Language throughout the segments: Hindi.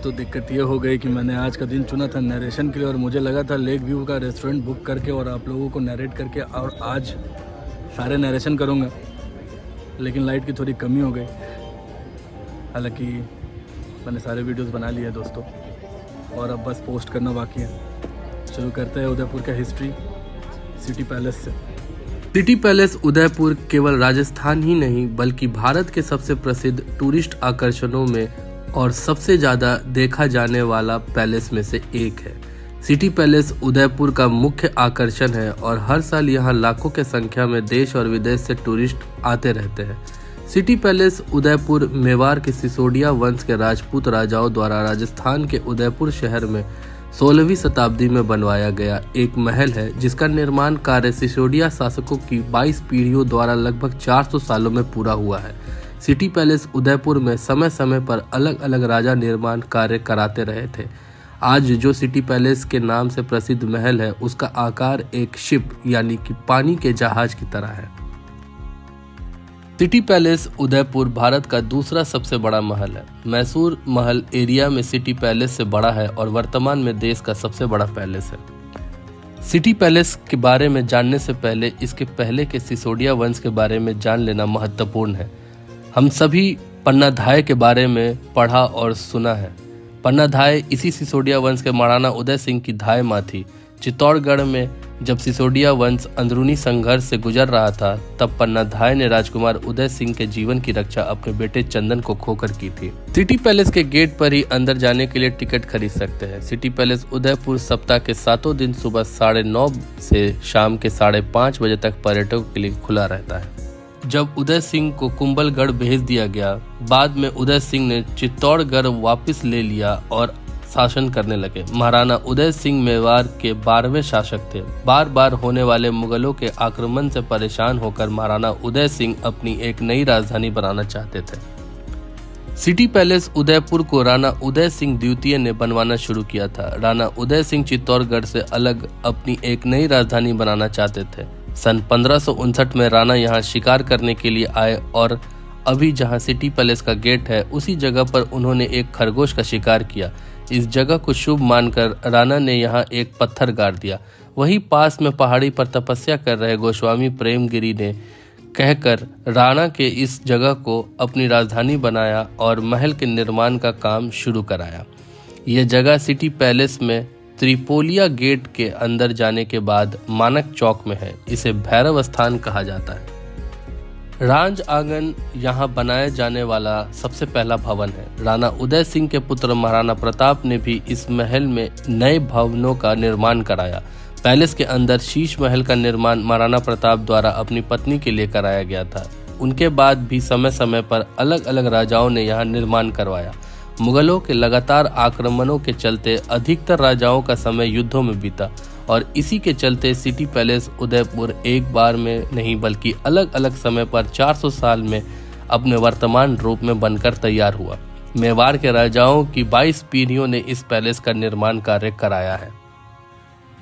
दोस्तों दिक्कत ये हो गई कि मैंने आज का दिन चुना था नरेशन के लिए और मुझे लगा था लेक व्यू का रेस्टोरेंट बुक करके और आप लोगों को नरेट करके और आज सारे नरेशन करूँगा, लेकिन लाइट की थोड़ी कमी हो गई। हालांकि मैंने सारे वीडियोस बना लिए दोस्तों और अब बस पोस्ट करना बाकी है। शुरू करते हैं उदयपुर का हिस्ट्री सिटी पैलेस से। सिटी पैलेस उदयपुर केवल राजस्थान ही नहीं बल्कि भारत के सबसे प्रसिद्ध टूरिस्ट आकर्षणों में और सबसे ज़्यादा देखा जाने वाला पैलेस में से एक है। सिटी पैलेस उदयपुर का मुख्य आकर्षण है और हर साल यहाँ लाखों के संख्या में देश और विदेश से टूरिस्ट आते रहते हैं। सिटी पैलेस उदयपुर मेवाड़ के सिसोदिया वंश के राजपूत राजाओं द्वारा राजस्थान के उदयपुर शहर में 16वीं शताब्दी में बनवाया गया एक महल है, जिसका निर्माण कार्य सिसोदिया शासकों की 22 पीढ़ियों द्वारा लगभग 400 सालों में पूरा हुआ है। सिटी पैलेस उदयपुर में समय समय पर अलग अलग राजा निर्माण कार्य कराते रहे थे। आज जो सिटी पैलेस के नाम से प्रसिद्ध महल है, उसका आकार एक शिप यानी कि पानी के जहाज की तरह है। सिटी पैलेस उदयपुर भारत का दूसरा सबसे बड़ा महल है। मैसूर महल एरिया में सिटी पैलेस से बड़ा है और वर्तमान में देश का सबसे बड़ा पैलेस है। सिटी पैलेस के बारे में जानने से पहले इसके पहले के सिसोदिया वंश के बारे में जान लेना महत्वपूर्ण है। हम सभी पन्नाधाय के बारे में पढ़ा और सुना है। पन्नाधाय इसी सिसोदिया वंश के महाराणा उदय सिंह की धाय माँ थी। चित्तौड़गढ़ में जब सिसोदिया वंश अंदरूनी संघर्ष से गुजर रहा था, तब पन्नाधाय ने राजकुमार उदय सिंह के जीवन की रक्षा अपने बेटे चंदन को खोकर की थी। सिटी पैलेस के गेट पर ही अंदर जाने के लिए टिकट खरीद सकते हैं। सिटी पैलेस उदयपुर सप्ताह के 7 दिन सुबह 9:30 से शाम के 5:30 बजे तक पर्यटकों के लिए खुला रहता है। जब उदय सिंह को कुंभलगढ़ भेज दिया गया, बाद में उदय सिंह ने चित्तौड़गढ़ वापस ले लिया और शासन करने लगे। महाराणा उदय सिंह मेवाड़ के 12वें शासक थे। बार बार होने वाले मुगलों के आक्रमण से परेशान होकर महाराणा उदय सिंह अपनी एक नई राजधानी बनाना चाहते थे। सिटी पैलेस उदयपुर को राणा उदय सिंह द्वितीय ने बनवाना शुरू किया था। राणा उदय सिंह चित्तौड़गढ़ से अलग अपनी एक नई राजधानी बनाना चाहते थे। सन 1559 में राणा यहाँ शिकार करने के लिए आए और अभी जहाँ सिटी पैलेस का गेट है, उसी जगह पर उन्होंने एक खरगोश का शिकार किया। इस जगह को शुभ मानकर राणा ने यहाँ एक पत्थर गाड़ दिया। वहीं पास में पहाड़ी पर तपस्या कर रहे गोस्वामी प्रेमगिरी ने कहकर राणा के इस जगह को अपनी राजधानी बनाया और महल के निर्माण का काम शुरू कराया। यह जगह सिटी पैलेस में त्रिपोलिया गेट के अंदर जाने के बाद मानक चौक में है। इसे भैरव स्थान कहा जाता है। राज आंगन यहाँ बनाया जाने वाला सबसे पहला भवन है। राणा उदय सिंह के पुत्र महाराणा प्रताप ने भी इस महल में नए भवनों का निर्माण कराया। पैलेस के अंदर शीश महल का निर्माण महाराणा प्रताप द्वारा अपनी पत्नी के लिए कराया गया था। उनके बाद भी समय समय पर अलग अलग राजाओं ने यहाँ निर्माण करवाया। मुगलों के लगातार आक्रमणों के चलते अधिकतर राजाओं का समय युद्धों में बीता और इसी के चलते सिटी पैलेस उदयपुर एक बार में नहीं बल्कि अलग अलग समय पर 400 साल में अपने वर्तमान रूप में बनकर तैयार हुआ। मेवाड़ के राजाओं की 22 पीढ़ियों ने इस पैलेस का निर्माण कार्य कराया है।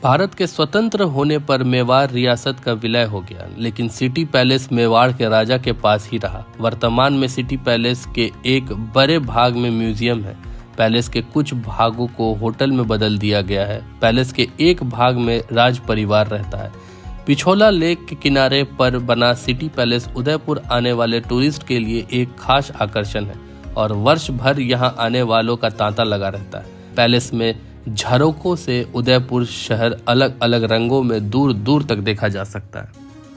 भारत के स्वतंत्र होने पर मेवाड़ रियासत का विलय हो गया, लेकिन सिटी पैलेस मेवाड़ के राजा के पास ही रहा। वर्तमान में सिटी पैलेस के एक बड़े भाग में म्यूजियम है। पैलेस के कुछ भागों को होटल में बदल दिया गया है। पैलेस के एक भाग में राज परिवार रहता है। पिछोला लेक के किनारे पर बना सिटी पैलेस उदयपुर आने वाले टूरिस्ट के लिए एक खास आकर्षण है और वर्ष भर यहाँ आने वालों का तांता लगा रहता है। पैलेस में झरोकों से उदयपुर शहर अलग अलग रंगों में दूर दूर तक देखा जा सकता है।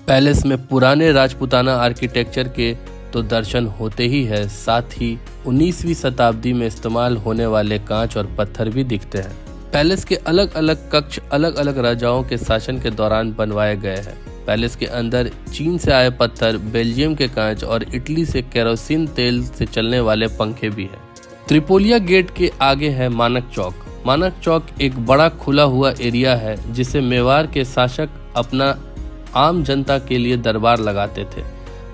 पैलेस में पुराने राजपूताना आर्किटेक्चर के तो दर्शन होते ही है, साथ ही 19वीं शताब्दी में इस्तेमाल होने वाले कांच और पत्थर भी दिखते हैं। पैलेस के अलग अलग कक्ष अलग अलग राजाओं के शासन के दौरान बनवाए गए हैं। पैलेस के अंदर चीन से आए पत्थर, बेल्जियम के कांच और इटली से केरोसिन तेल से चलने वाले पंखे भी हैं। त्रिपोलिया गेट के आगे है मानक चौक। मानक चौक एक बड़ा खुला हुआ एरिया है जिसे मेवाड़ के शासक अपना आम जनता के लिए दरबार लगाते थे।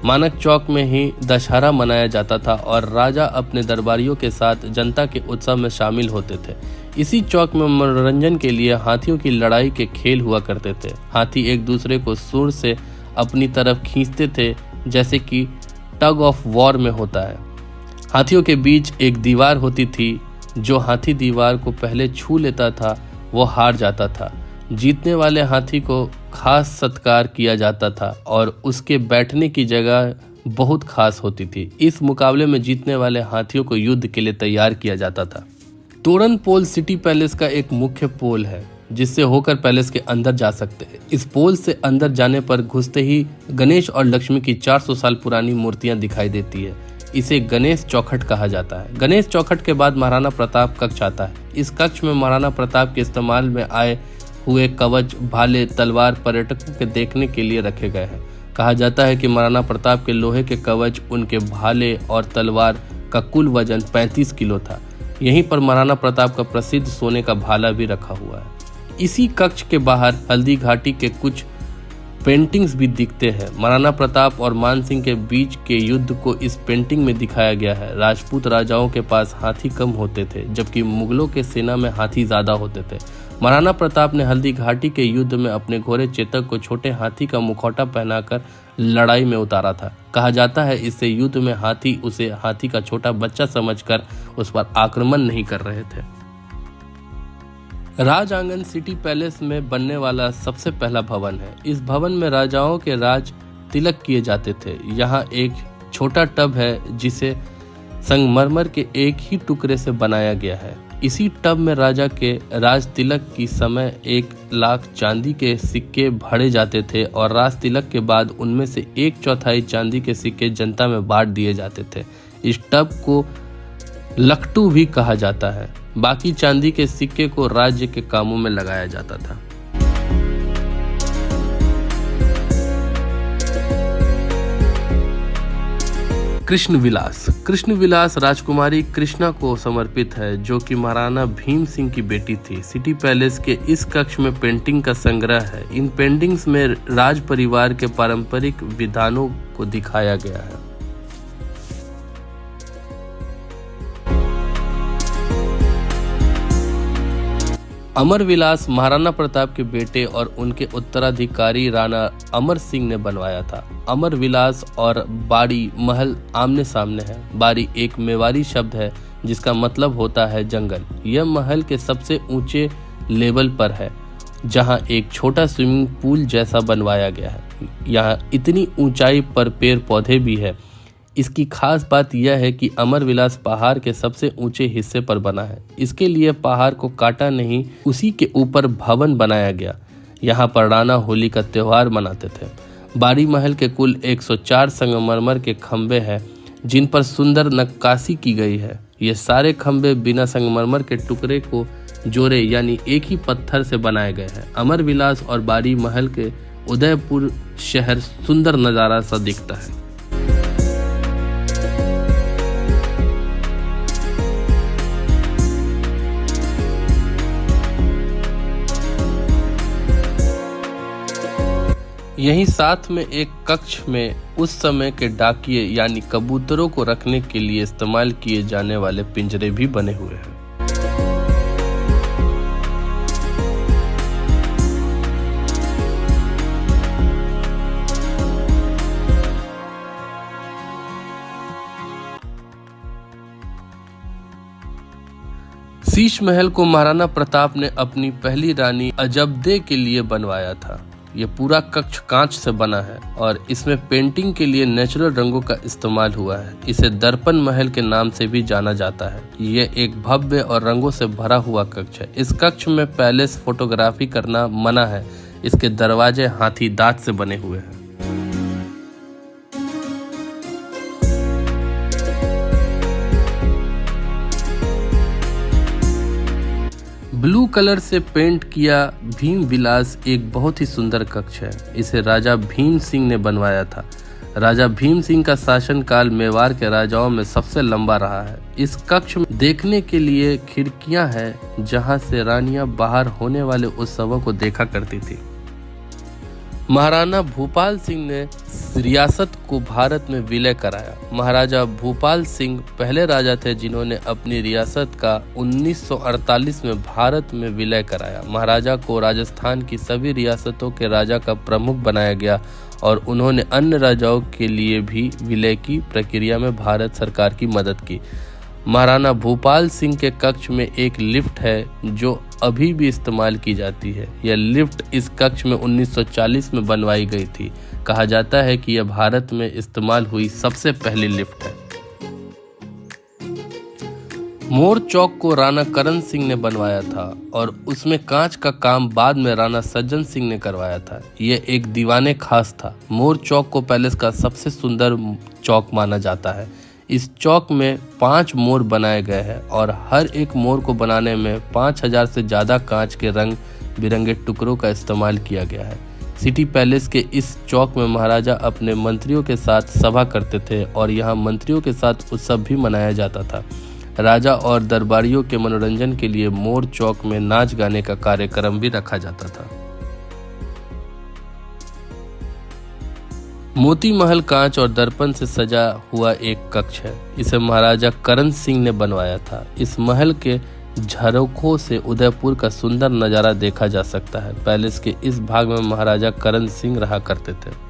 मानक चौक में ही दशहरा मनाया जाता था और राजा अपने दरबारियों के साथ जनता के उत्सव में शामिल होते थे। इसी चौक में मनोरंजन के लिए हाथियों की लड़ाई के खेल हुआ करते थे। हाथी एक दूसरे को सूर से अपनी तरफ खींचते थे, जैसे कि टग ऑफ वॉर में होता है। हाथियों के बीच एक दीवार होती थी जो हाथी दीवार को पहले छू लेता था वो हार जाता था। जीतने वाले हाथी को खास सत्कार किया जाता था और उसके बैठने की जगह बहुत खास होती थी। इस मुकाबले में जीतने वाले हाथियों को युद्ध के लिए तैयार किया जाता था। तोरण पोल सिटी पैलेस का एक मुख्य पोल है जिससे होकर पैलेस के अंदर जा सकते हैं। इस पोल से अंदर जाने पर घुसते ही गणेश और लक्ष्मी की 400 साल पुरानी मूर्तियां दिखाई देती है। इसे गणेश चौखट कहा जाता है। गणेश चौखट के बाद महाराणा प्रताप कक्ष आता है। इस कक्ष में महाराणा प्रताप के इस्तेमाल में आए हुए कवच, भाले, तलवार पर्यटकों के देखने के लिए रखे गए हैं। कहा जाता है कि महाराणा प्रताप के लोहे के कवच, उनके भाले और तलवार का कुल वजन 35 किलो था। यहीं पर महाराणा प्रताप का प्रसिद्ध सोने का भाला भी रखा हुआ है। इसी कक्ष के बाहर हल्दी घाटी के कुछ पेंटिंग्स भी दिखते हैं। महाराणा प्रताप और मान सिंह के बीच के युद्ध को इस पेंटिंग में दिखाया गया है। राजपूत राजाओं के पास हाथी कम होते थे जबकि मुगलों के सेना में हाथी ज्यादा होते थे। महाराणा प्रताप ने हल्दी घाटी के युद्ध में अपने घोड़े चेतक को छोटे हाथी का मुखौटा पहनाकर लड़ाई में उतारा था। कहा जाता है इससे युद्ध में हाथी उसे हाथी का छोटा बच्चा समझकर उस पर आक्रमण नहीं कर रहे थे। राज आंगन सिटी पैलेस में बनने वाला सबसे पहला भवन है। इस भवन में राजाओं के राज तिलक किए जाते थे। यहाँ एक छोटा टब है जिसे संगमरमर के एक ही टुकड़े से बनाया गया है। इसी टब में राजा के राज तिलक की समय 1 लाख चांदी के सिक्के भरे जाते थे और राज तिलक के बाद उनमें से 1/4 चांदी के सिक्के जनता में बांट दिए जाते थे। इस टब को लकटू भी कहा जाता है। बाकी चांदी के सिक्के को राज्य के कामों में लगाया जाता था। कृष्ण विलास राजकुमारी कृष्णा को समर्पित है जो कि महाराणा भीम सिंह की बेटी थी। सिटी पैलेस के इस कक्ष में पेंटिंग का संग्रह है। इन पेंटिंग्स में राज परिवार के पारंपरिक विधानों को दिखाया गया है। अमर विलास महाराणा प्रताप के बेटे और उनके उत्तराधिकारी राणा अमर सिंह ने बनवाया था। अमर विलास और बाड़ी महल आमने सामने है। बाड़ी एक मेवाड़ी शब्द है जिसका मतलब होता है जंगल। यह महल के सबसे ऊंचे लेवल पर है जहां एक छोटा स्विमिंग पूल जैसा बनवाया गया है। यहाँ इतनी ऊंचाई पर पेड़ पौधे भी है। इसकी खास बात यह है कि अमर विलास पहाड़ के सबसे ऊंचे हिस्से पर बना है। इसके लिए पहाड़ को काटा नहीं, उसी के ऊपर भवन बनाया गया। यहाँ पर राणा होली का त्योहार मनाते थे। बाड़ी महल के कुल 104 संगमरमर के खंबे हैं जिन पर सुंदर नक्काशी की गई है। ये सारे खंबे बिना संगमरमर के टुकड़े को जोड़े यानी एक ही पत्थर से बनाए गए हैं। अमर विलास और बाड़ी महल के उदयपुर शहर सुंदर नज़ारा सा दिखता है। यहीं साथ में एक कक्ष में उस समय के डाकिये यानी कबूतरों को रखने के लिए इस्तेमाल किए जाने वाले पिंजरे भी बने हुए हैं। शीश महल को महाराणा प्रताप ने अपनी पहली रानी अजबदे के लिए बनवाया था। ये पूरा कक्ष कांच से बना है और इसमें पेंटिंग के लिए नेचुरल रंगों का इस्तेमाल हुआ है। इसे दर्पण महल के नाम से भी जाना जाता है। ये एक भव्य और रंगों से भरा हुआ कक्ष है। इस कक्ष में पैलेस फोटोग्राफी करना मना है। इसके दरवाजे हाथी दांत से बने हुए हैं। ब्लू कलर से पेंट किया भीम विलास एक बहुत ही सुंदर कक्ष है। इसे राजा भीम सिंह ने बनवाया था। राजा भीम सिंह का शासनकाल मेवाड़ के राजाओं में सबसे लंबा रहा है। इस कक्ष में देखने के लिए खिड़कियां हैं जहां से रानियां बाहर होने वाले उत्सवों को देखा करती थी। महाराणा भूपाल सिंह ने रियासत को भारत में विलय कराया। महाराजा भूपाल सिंह पहले राजा थे जिन्होंने अपनी रियासत का 1948 में भारत में विलय कराया। महाराजा को राजस्थान की सभी रियासतों के राजा का प्रमुख बनाया गया और उन्होंने अन्य राजाओं के लिए भी विलय की प्रक्रिया में भारत सरकार की मदद की। महाराणा भूपाल सिंह के कक्ष में एक लिफ्ट है जो अभी भी इस्तेमाल की जाती है। यह लिफ्ट इस कक्ष में 1940 में बनवाई गई थी। कहा जाता है कि यह भारत में इस्तेमाल हुई सबसे पहली लिफ्ट है। मोर चौक को राणा करण सिंह ने बनवाया था और उसमें कांच का काम बाद में राणा सज्जन सिंह ने करवाया था। यह एक दीवाने खास था। मोर चौक को पैलेस का सबसे सुंदर चौक माना जाता है। इस चौक में 5 मोर बनाए गए हैं और हर एक मोर को बनाने में 5000 से ज़्यादा कांच के रंग बिरंगे टुकड़ों का इस्तेमाल किया गया है। सिटी पैलेस के इस चौक में महाराजा अपने मंत्रियों के साथ सभा करते थे और यहाँ मंत्रियों के साथ उत्सव भी मनाया जाता था। राजा और दरबारियों के मनोरंजन के लिए मोर चौक में नाच गाने का कार्यक्रम भी रखा जाता था। मोती महल कांच और दर्पण से सजा हुआ एक कक्ष है। इसे महाराजा करण सिंह ने बनवाया था। इस महल के झरोखों से उदयपुर का सुंदर नजारा देखा जा सकता है। पैलेस के इस भाग में महाराजा करण सिंह रहा करते थे।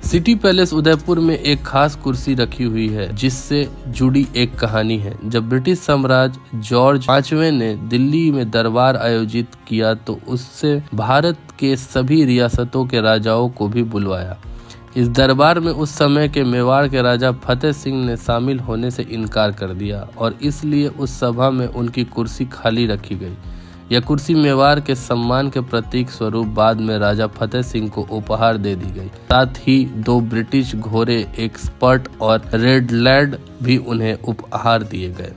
सिटी पैलेस उदयपुर में एक खास कुर्सी रखी हुई है जिससे जुड़ी एक कहानी है। जब ब्रिटिश साम्राज्य जॉर्ज 5वें ने दिल्ली में दरबार आयोजित किया तो उससे भारत के सभी रियासतों के राजाओं को भी बुलवाया। इस दरबार में उस समय के मेवाड़ के राजा फतेह सिंह ने शामिल होने से इनकार कर दिया और इसलिए उस सभा में उनकी कुर्सी खाली रखी गई। यह कुर्सी मेवाड़ के सम्मान के प्रतीक स्वरूप बाद में राजा फतेह सिंह को उपहार दे दी गई। साथ ही 2 ब्रिटिश घोड़े, एक स्पट और रेड लैड भी उन्हें उपहार दिए गए।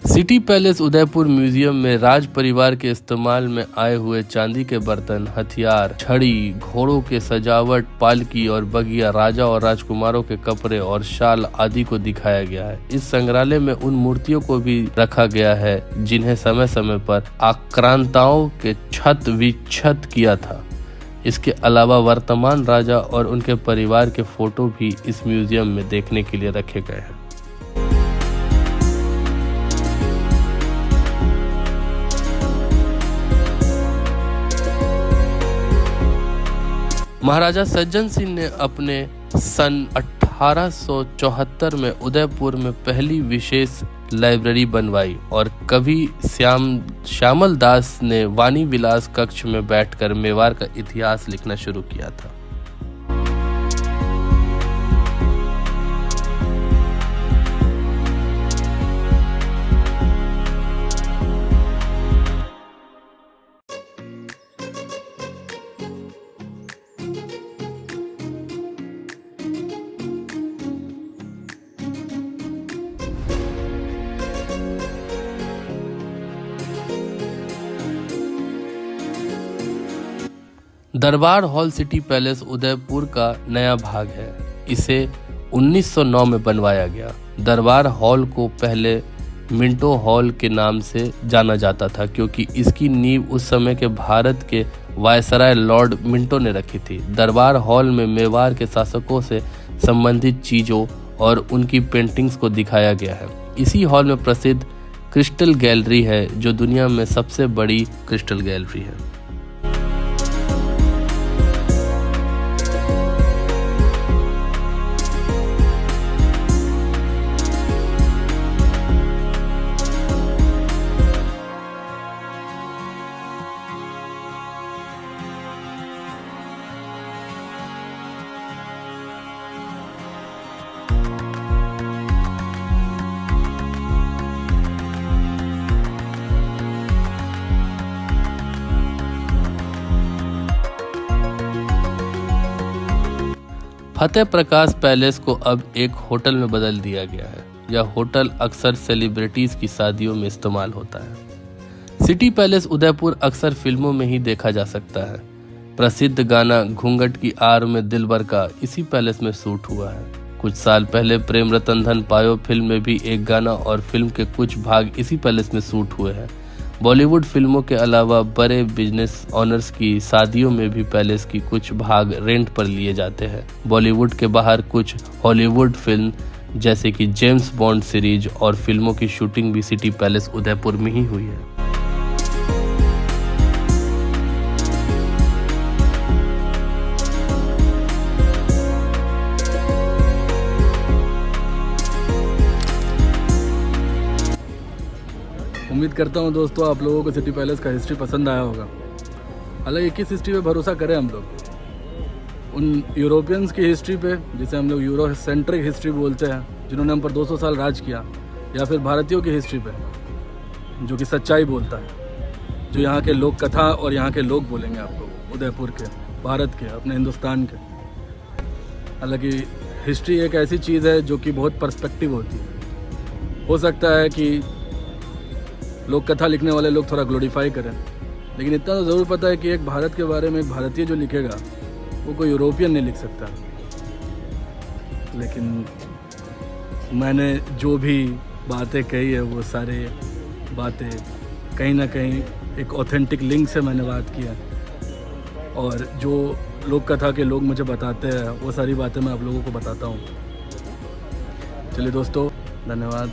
सिटी पैलेस उदयपुर म्यूजियम में राज परिवार के इस्तेमाल में आए हुए चांदी के बर्तन, हथियार, छड़ी, घोड़ों के सजावट, पालकी और बगिया, राजा और राजकुमारों के कपड़े और शाल आदि को दिखाया गया है। इस संग्रहालय में उन मूर्तियों को भी रखा गया है जिन्हें समय समय पर आक्रांताओं के छत विच्छत किया था। इसके अलावा वर्तमान राजा और उनके परिवार के फोटो भी इस म्यूजियम में देखने के लिए रखे गए हैं। महाराजा सज्जन सिंह ने अपने सन 1874 में उदयपुर में पहली विशेष लाइब्रेरी बनवाई और कवि श्यामल दास ने वाणी विलास कक्ष में बैठकर मेवाड़ का इतिहास लिखना शुरू किया था। दरबार हॉल सिटी पैलेस उदयपुर का नया भाग है। इसे 1909 में बनवाया गया। दरबार हॉल को पहले मिंटो हॉल के नाम से जाना जाता था क्योंकि इसकी नींव उस समय के भारत के वायसराय लॉर्ड मिंटो ने रखी थी। दरबार हॉल में मेवाड़ के शासकों से संबंधित चीजों और उनकी पेंटिंग्स को दिखाया गया है। इसी हॉल में प्रसिद्ध क्रिस्टल गैलरी है जो दुनिया में सबसे बड़ी क्रिस्टल गैलरी है। फतेह प्रकाश पैलेस को अब एक होटल में बदल दिया गया है। यह होटल अक्सर सेलिब्रिटीज की शादियों में इस्तेमाल होता है। सिटी पैलेस उदयपुर अक्सर फिल्मों में ही देखा जा सकता है। प्रसिद्ध गाना घूंघट की आड़ में दिलबर का इसी पैलेस में शूट हुआ है। कुछ साल पहले प्रेम रतन धन पायो फिल्म में भी एक गाना और फिल्म के कुछ भाग इसी पैलेस में शूट हुए हैं। बॉलीवुड फिल्मों के अलावा बड़े बिजनेस ऑनर्स की शादियों में भी पैलेस की कुछ भाग रेंट पर लिए जाते हैं। बॉलीवुड के बाहर कुछ हॉलीवुड फिल्म जैसे कि जेम्स बॉन्ड सीरीज और फिल्मों की शूटिंग भी सिटी पैलेस उदयपुर में ही हुई है। उम्मीद करता हूँ दोस्तों आप लोगों को सिटी पैलेस का हिस्ट्री पसंद आया होगा। हालांकि किस हिस्ट्री पे भरोसा करें हम लोग, उन यूरोपियंस की हिस्ट्री पे जिसे हम लोग यूरो सेंट्रिक हिस्ट्री बोलते हैं, जिन्होंने हम पर 200 साल राज किया, या फिर भारतीयों की हिस्ट्री पे जो कि सच्चाई बोलता है, जो यहाँ के लोक कथा और यहाँ के लोग बोलेंगे आपको, उदयपुर के, भारत के, अपने हिंदुस्तान के। हालांकि हिस्ट्री एक ऐसी चीज़ है जो कि बहुत पर्सपेक्टिव होती है। हो सकता है कि लोक कथा लिखने वाले लोग थोड़ा ग्लोरीफाई करें, लेकिन इतना तो ज़रूर पता है कि एक भारत के बारे में एक भारतीय जो लिखेगा वो कोई यूरोपियन नहीं लिख सकता। लेकिन मैंने जो भी बातें कही है वो सारे बातें कहीं ना कहीं एक ऑथेंटिक लिंक से मैंने बात किया, और जो लोक कथा के लोग मुझे बताते हैं वो सारी बातें मैं आप लोगों को बताता हूँ। चलिए दोस्तों, धन्यवाद।